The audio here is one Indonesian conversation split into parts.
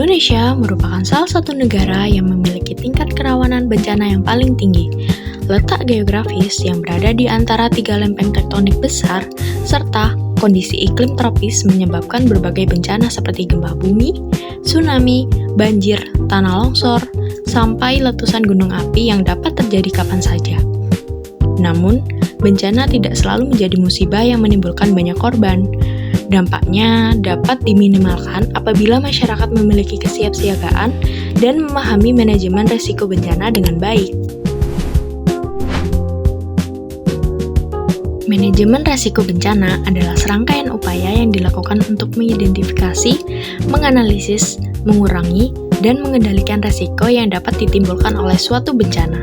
Indonesia merupakan salah satu negara yang memiliki tingkat kerawanan bencana yang paling tinggi. Letak geografis yang berada di antara tiga lempeng tektonik besar, serta kondisi iklim tropis menyebabkan berbagai bencana seperti gempa bumi, tsunami, banjir, tanah longsor, sampai letusan gunung api yang dapat terjadi kapan saja. Namun, bencana tidak selalu menjadi musibah yang menimbulkan banyak korban. Dampaknya dapat diminimalkan apabila masyarakat memiliki kesiapsiagaan dan memahami manajemen risiko bencana dengan baik. Manajemen risiko bencana adalah serangkaian upaya yang dilakukan untuk mengidentifikasi, menganalisis, mengurangi, dan mengendalikan risiko yang dapat ditimbulkan oleh suatu bencana.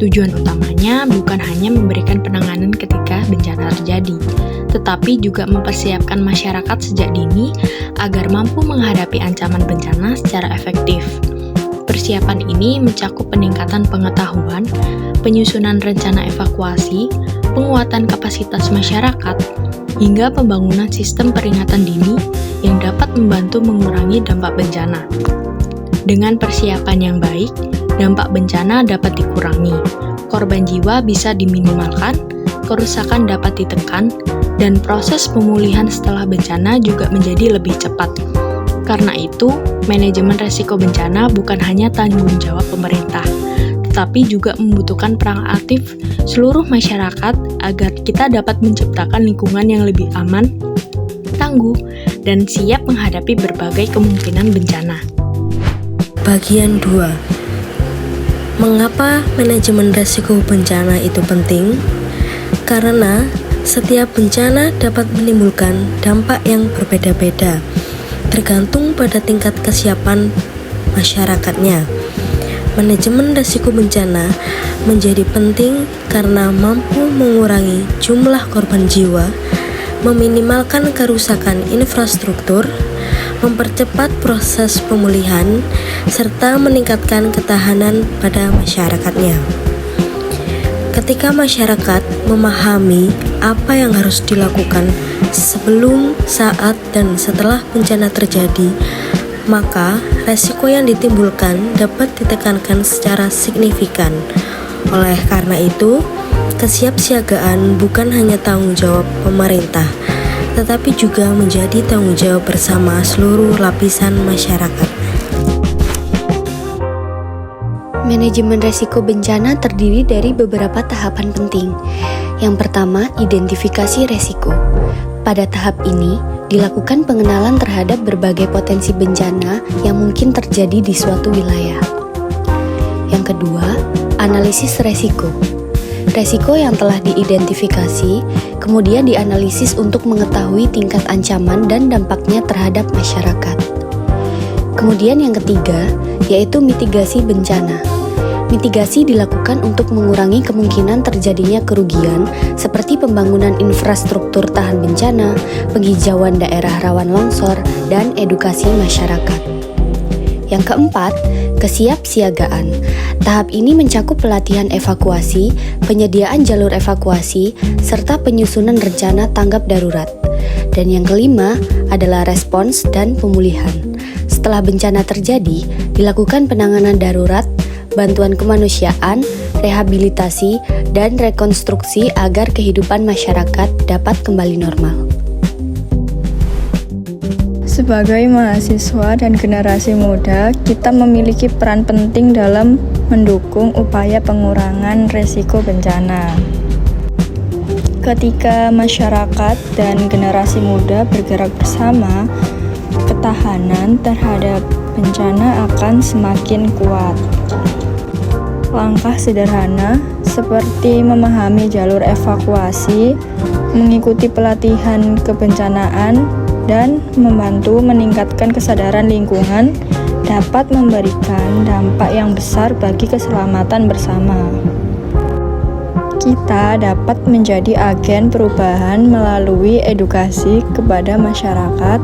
Tujuan utamanya bukan hanya memberikan penanganan ketika bencana terjadi, tetapi juga mempersiapkan masyarakat sejak dini agar mampu menghadapi ancaman bencana secara efektif. Persiapan ini mencakup peningkatan pengetahuan, penyusunan rencana evakuasi, penguatan kapasitas masyarakat, hingga pembangunan sistem peringatan dini yang dapat membantu mengurangi dampak bencana. Dengan persiapan yang baik, dampak bencana dapat dikurangi, korban jiwa bisa diminimalkan, kerusakan dapat ditekan, dan proses pemulihan setelah bencana juga menjadi lebih cepat. Karena itu, manajemen risiko bencana bukan hanya tanggung jawab pemerintah, tetapi juga membutuhkan peran aktif seluruh masyarakat agar kita dapat menciptakan lingkungan yang lebih aman, tangguh, dan siap menghadapi berbagai kemungkinan bencana. Bagian 2. Mengapa manajemen risiko bencana itu penting? Karena setiap bencana dapat menimbulkan dampak yang berbeda-beda, tergantung pada tingkat kesiapan masyarakatnya. Manajemen risiko bencana menjadi penting karena mampu mengurangi jumlah korban jiwa, meminimalkan kerusakan infrastruktur, mempercepat proses pemulihan, serta meningkatkan ketahanan pada masyarakatnya. Ketika masyarakat memahami apa yang harus dilakukan sebelum, saat, dan setelah bencana terjadi, maka resiko yang ditimbulkan dapat ditekankan secara signifikan. Oleh karena itu, kesiapsiagaan bukan hanya tanggung jawab pemerintah, tetapi juga menjadi tanggung jawab bersama seluruh lapisan masyarakat. Manajemen risiko bencana terdiri dari beberapa tahapan penting. Yang pertama, identifikasi risiko. Pada tahap ini, dilakukan pengenalan terhadap berbagai potensi bencana yang mungkin terjadi di suatu wilayah. Yang kedua, analisis risiko. Risiko yang telah diidentifikasi, kemudian dianalisis untuk mengetahui tingkat ancaman dan dampaknya terhadap masyarakat. Kemudian yang ketiga, yaitu mitigasi bencana. Mitigasi dilakukan untuk mengurangi kemungkinan terjadinya kerugian seperti pembangunan infrastruktur tahan bencana, penghijauan daerah rawan longsor, dan edukasi masyarakat. Yang keempat, kesiapsiagaan. Tahap ini mencakup pelatihan evakuasi, penyediaan jalur evakuasi, serta penyusunan rencana tanggap darurat. Dan yang kelima adalah respons dan pemulihan. Setelah bencana terjadi, dilakukan penanganan darurat, bantuan kemanusiaan, rehabilitasi, dan rekonstruksi agar kehidupan masyarakat dapat kembali normal. Sebagai mahasiswa dan generasi muda, kita memiliki peran penting dalam mendukung upaya pengurangan risiko bencana. Ketika masyarakat dan generasi muda bergerak bersama, ketahanan terhadap bencana akan semakin kuat. Langkah sederhana seperti memahami jalur evakuasi, mengikuti pelatihan kebencanaan, dan membantu meningkatkan kesadaran lingkungan dapat memberikan dampak yang besar bagi keselamatan bersama. Kita dapat menjadi agen perubahan melalui edukasi kepada masyarakat,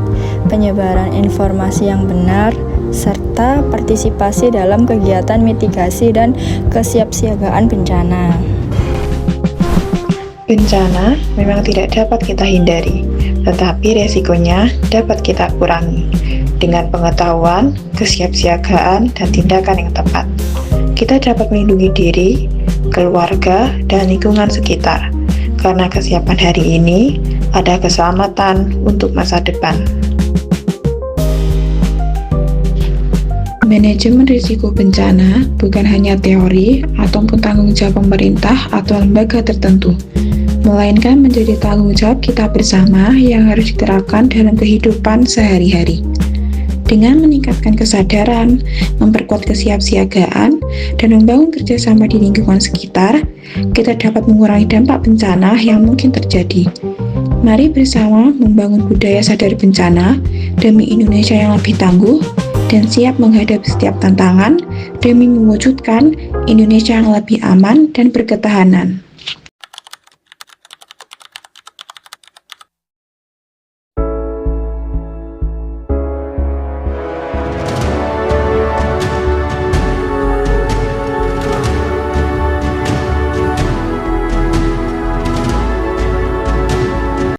penyebaran informasi yang benar, serta partisipasi dalam kegiatan mitigasi dan kesiapsiagaan bencana. Bencana memang tidak dapat kita hindari, tetapi resikonya dapat kita kurangi. Dengan pengetahuan, kesiapsiagaan, dan tindakan yang tepat, kita dapat melindungi diri, keluarga, dan lingkungan sekitar. Karena kesiapan hari ini ada keselamatan untuk masa depan. Manajemen risiko bencana bukan hanya teori ataupun tanggung jawab pemerintah atau lembaga tertentu, melainkan menjadi tanggung jawab kita bersama yang harus diterapkan dalam kehidupan sehari-hari. Dengan meningkatkan kesadaran, memperkuat kesiapsiagaan, dan membangun kerjasama di lingkungan sekitar, kita dapat mengurangi dampak bencana yang mungkin terjadi. Mari bersama membangun budaya sadar bencana demi Indonesia yang lebih tangguh dan siap menghadapi setiap tantangan demi mewujudkan Indonesia yang lebih aman dan berketahanan.